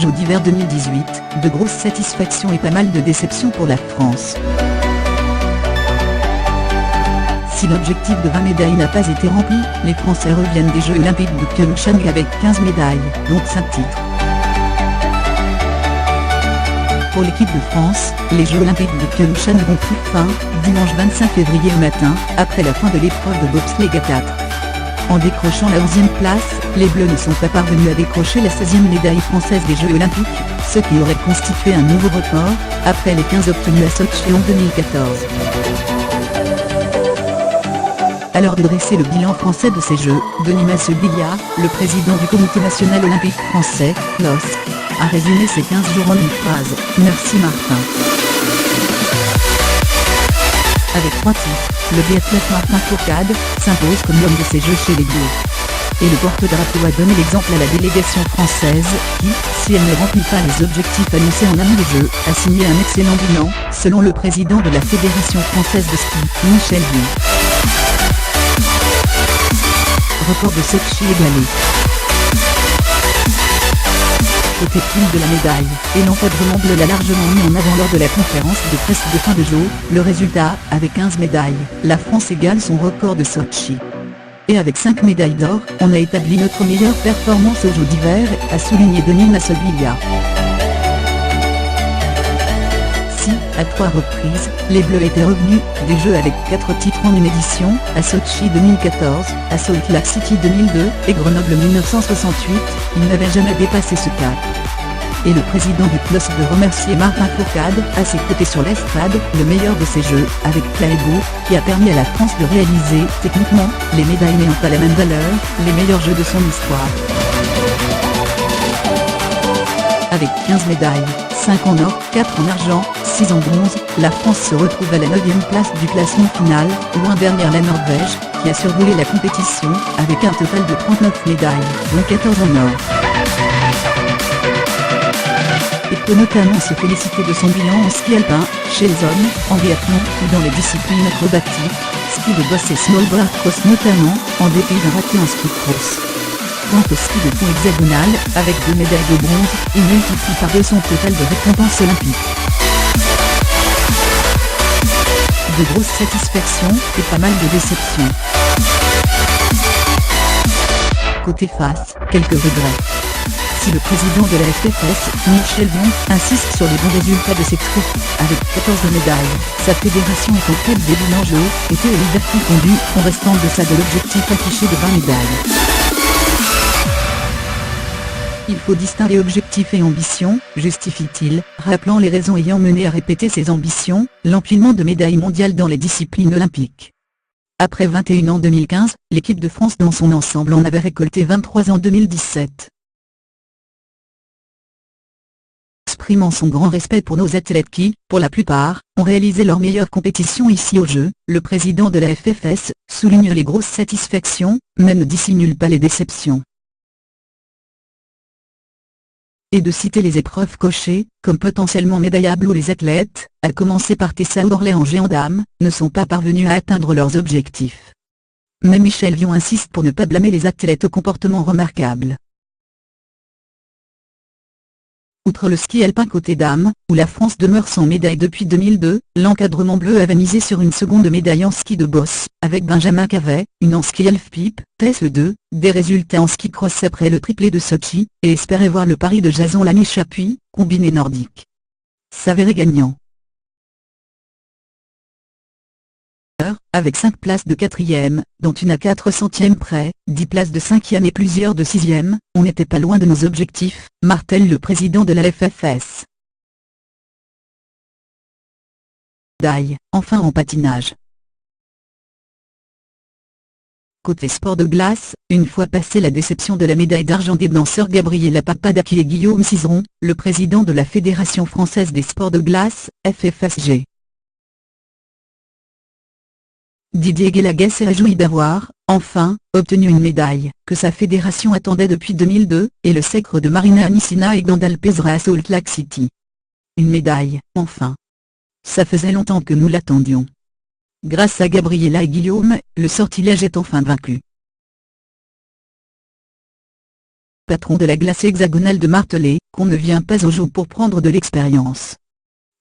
Jeux d'hiver 2018, de grosses satisfactions et pas mal de déceptions pour la France. Si l'objectif de 20 médailles n'a pas été rempli, les Français reviennent des Jeux Olympiques de Pyeongchang avec 15 médailles, dont 5 titres. Pour l'équipe de France, les Jeux Olympiques de Pyeongchang vont pris fin, dimanche 25 février au matin, après la fin de l'épreuve de bobsleigh à 4. En décrochant la 11e place, les Bleus ne sont pas parvenus à décrocher la 16e médaille française des Jeux Olympiques, ce qui aurait constitué un nouveau record, après les 15 obtenus à Sotchi en 2014. À l'heure de dresser le bilan français de ces Jeux, Denis Masseguilla, le président du Comité national olympique français, CNOSF, a résumé ces 15 jours en une phrase: « Merci Martin ». Avec 3 titres, le biathlète Martin Fourcade s'impose comme l'homme de ces Jeux chez les Bleus. Et le porte-drapeau a donné l'exemple à la délégation française, qui, si elle ne remplit pas les objectifs annoncés en amont des Jeux, a signé un excellent bilan, selon le président de la Fédération française de ski, Michel Vieux. Record de Sotchi égalé. Côté prime de la médaille, et l'encadrement bleu l'a largement mis en avant lors de la conférence de presse de fin de Jeux. Le résultat, avec 15 médailles, la France égale son record de Sotchi. Et avec 5 médailles d'or, on a établi notre meilleure performance aux Jeux d'hiver, a souligné Denis Masseguilla. Si, à 3 reprises, les Bleus étaient revenus des Jeux avec 4 titres en une édition, à Sotchi 2014, à Salt Lake City 2002 et Grenoble 1968, ils n'avaient jamais dépassé ce cap. Et le président du CNOSF de remercier Martin Fourcade, à ses côtés sur l'estrade, le meilleur de ces Jeux, avec Plaego, qui a permis à la France de réaliser, techniquement, les médailles n'ayant pas la même valeur, les meilleurs Jeux de son histoire. Avec 15 médailles, 5 en or, 4 en argent, 6 en bronze, la France se retrouve à la 9e place du classement final, loin derrière la Norvège, qui a survolé la compétition, avec un total de 39 médailles, dont 14 en or. Et peut notamment se féliciter de son bilan en ski alpin, chez les hommes, en biathlon ou dans les disciplines acrobatiques, ski de boss et snowboard cross notamment, en dépit d'un raté en ski cross. Quant au ski de fond hexagonal, avec 2 médailles de bronze, il multiplie par 2 son total de récompenses olympiques. De grosses satisfactions, et pas mal de déceptions. Côté face, quelques regrets. Si le président de la FFS, Michel Vieux, insiste sur les bons résultats de ses troupes, avec 14 médailles, sa fédération est en quête des bilans Jeux, été et hiver confondus, en restant en deçà de l'objectif affiché de 20 médailles. Il faut distinguer objectif et ambition, justifie-t-il, rappelant les raisons ayant mené à répéter ses ambitions, l'empilement de médailles mondiales dans les disciplines olympiques. Après 21 en 2015, l'équipe de France dans son ensemble en avait récolté 23 en 2017. Exprimant son grand respect pour nos athlètes qui, pour la plupart, ont réalisé leur meilleure compétition ici aux Jeux, le président de la FFS souligne les grosses satisfactions, mais ne dissimule pas les déceptions. Et de citer les épreuves cochées, comme potentiellement médaillables où les athlètes, à commencer par Tessa Worley en géant dames, ne sont pas parvenus à atteindre leurs objectifs. Mais Michel Vieux insiste pour ne pas blâmer les athlètes au comportement remarquable. Outre le ski alpin côté dames, où la France demeure sans médaille depuis 2002, l'encadrement bleu avait misé sur une seconde médaille en ski de boss, avec Benjamin Cavet, une en ski halfpipe, Tess 2, des résultats en ski cross après le triplé de Sotchi, et espérait voir le pari de Jason Lamy-Chapuis, combiné nordique, s'avérer gagnant. Avec 5 places de 4e, dont une à 4 centièmes près, 10 places de 5e et plusieurs de 6e, on n'était pas loin de nos objectifs, martèle le président de la FFS. Enfin en patinage. Côté sport de glace, une fois passée la déception de la médaille d'argent des danseurs Gabriela Papadaki et Guillaume Cizeron, le président de la Fédération française des sports de glace, FFSG, Didier Guélaguet s'est réjoui d'avoir, enfin, obtenu une médaille, que sa fédération attendait depuis 2002, et le sacre de Marina Anissina et Gandal Pesra à Salt Lake City. Une médaille, enfin. Ça faisait longtemps que nous l'attendions. Grâce à Gabriela et Guillaume, le sortilège est enfin vaincu. patron de la glace hexagonale de Martelet, qu'on ne vient pas au jeu pour prendre de l'expérience.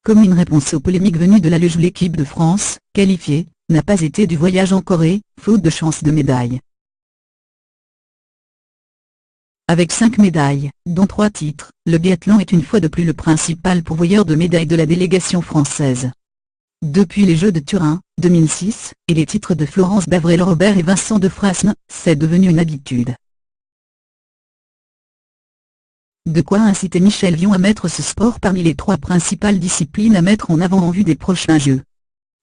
Comme une réponse aux polémiques venues de la luge, l'équipe de France, qualifiée, n'a pas été du voyage en Corée, faute de chance de médaille. Avec 5 médailles, dont 3 titres, le biathlon est une fois de plus le principal pourvoyeur de médailles de la délégation française. Depuis les Jeux de Turin, 2006, et les titres de Florence Bavrel-Robert et Vincent Defrasne, c'est devenu une habitude. De quoi inciter Michèle Vion à mettre ce sport parmi les 3 principales disciplines à mettre en avant en vue des prochains Jeux.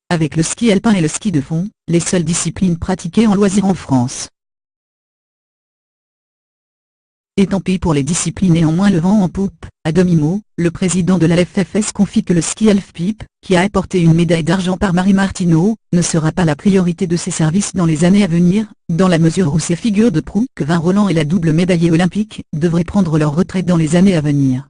Avec le ski alpin et le ski de fond, les seules disciplines pratiquées en loisir en France. Et tant pis pour les disciplines néanmoins le vent en poupe. À demi-mot, le président de la FFS confie que le ski halfpipe, qui a apporté une médaille d'argent par Marie Martineau, ne sera pas la priorité de ses services dans les années à venir, dans la mesure où ces figures de proue que Vin Roland et la double médaillée olympique devraient prendre leur retraite dans les années à venir.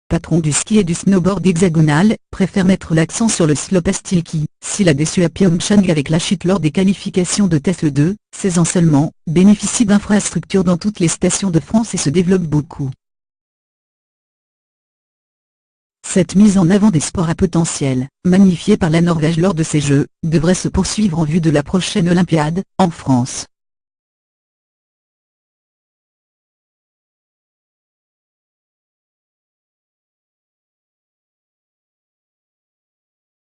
Patron du ski et du snowboard hexagonal, préfère mettre l'accent sur le slopestyle qui, s'il a déçu à Pyeongchang avec la chute lors des qualifications de test 2, 16 ans seulement, bénéficie d'infrastructures dans toutes les stations de France et se développe beaucoup. Cette mise en avant des sports à potentiel, magnifiée par la Norvège lors de ces Jeux, devrait se poursuivre en vue de la prochaine Olympiade, en France.